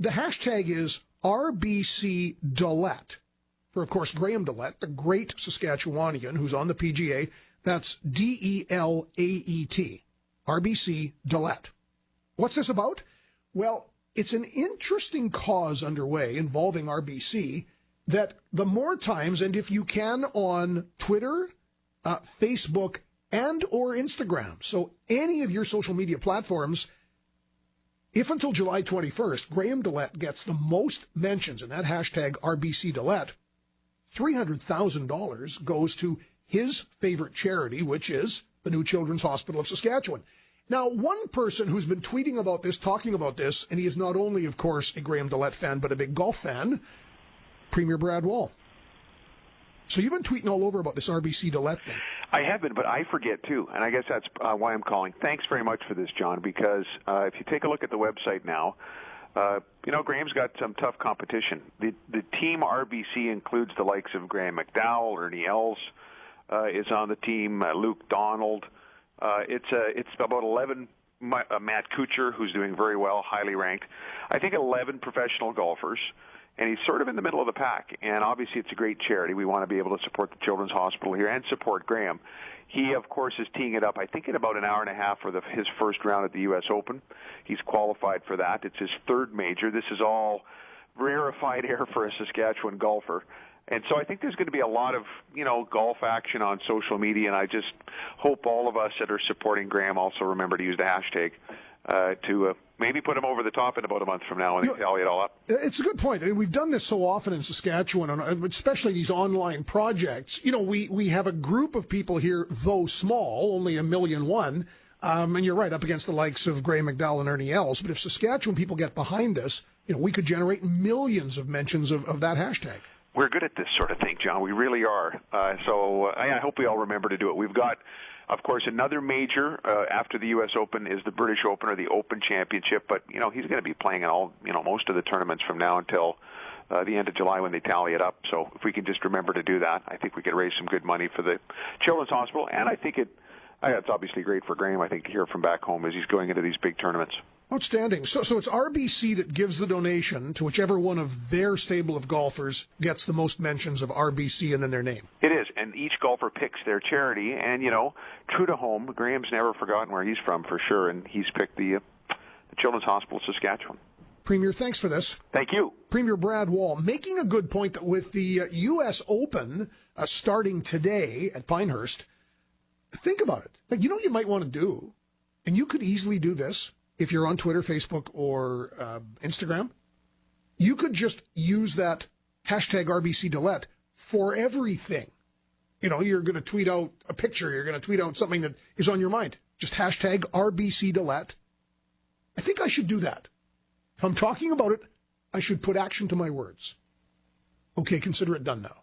the hashtag is RBC DeLaet. For, of course, Graham DeLaet, the great Saskatchewanian who's on the PGA. That's DELAET. RBC DeLaet. What's this about? Well, it's an interesting cause underway involving RBC that the more times, and if you can, on Twitter, Facebook, and or Instagram, so any of your social media platforms, if until July 21st, Graham DeLaet gets the most mentions in that hashtag RBC DeLaet, $300,000 goes to his favorite charity, which is the New Children's Hospital of Saskatchewan. Now, one person who's been tweeting about this, talking about this, and he is not only, of course, a Graham DeLaet fan, but a big golf fan, Premier Brad Wall. So you've been tweeting all over about this RBC DeLaet thing. I have been, but I forget too, and I guess that's why I'm calling. Thanks very much for this, John, because if you take a look at the website now, Graham's got some tough competition. The team RBC includes the likes of Graham McDowell, Ernie Els is on the team, Luke Donald. It's about 11. Matt Kuchar, who's doing very well, highly ranked. I think 11 professional golfers, and he's sort of in the middle of the pack. And obviously, it's a great charity. We want to be able to support the Children's Hospital here and support Graham. He, of course, is teeing it up, I think, in about an hour and a half for his first round at the U.S. Open. He's qualified for that. It's his third major. This is all rarefied air for a Saskatchewan golfer. And so I think there's going to be a lot of, golf action on social media, and I just hope all of us that are supporting Graham also remember to use the hashtag to maybe put him over the top in about a month from now and tally it all up. It's a good point. I mean, we've done this so often in Saskatchewan, especially these online projects. We have a group of people here, though small, only 1.1 million, and you're right, up against the likes of Graham McDowell and Ernie Els. But if Saskatchewan people get behind this, we could generate millions of mentions of that hashtag. We're good at this sort of thing, John. We really are. So I hope we all remember to do it. We've got, of course, another major after the U.S. Open is the British Open or the Open Championship. But, he's going to be playing in all, most of the tournaments from now until the end of July when they tally it up. So if we can just remember to do that, I think we could raise some good money for the Children's Hospital. And I think it's obviously great for Graham, I think, to hear from back home as he's going into these big tournaments. Outstanding. So it's RBC that gives the donation to whichever one of their stable of golfers gets the most mentions of RBC and then their name. It is, and each golfer picks their charity. And, true to home, Graham's never forgotten where he's from for sure, and he's picked the Children's Hospital of Saskatchewan. Premier, thanks for this. Thank you. Premier Brad Wall making a good point that with the U.S. Open starting today at Pinehurst, think about it. Like, what you might want to do, and you could easily do this, if you're on Twitter, Facebook, or Instagram, you could just use that hashtag RBC DeLaet for everything. You're going to tweet out a picture. You're going to tweet out something that is on your mind. Just hashtag RBC DeLaet. I think I should do that. If I'm talking about it, I should put action to my words. Okay, consider it done now.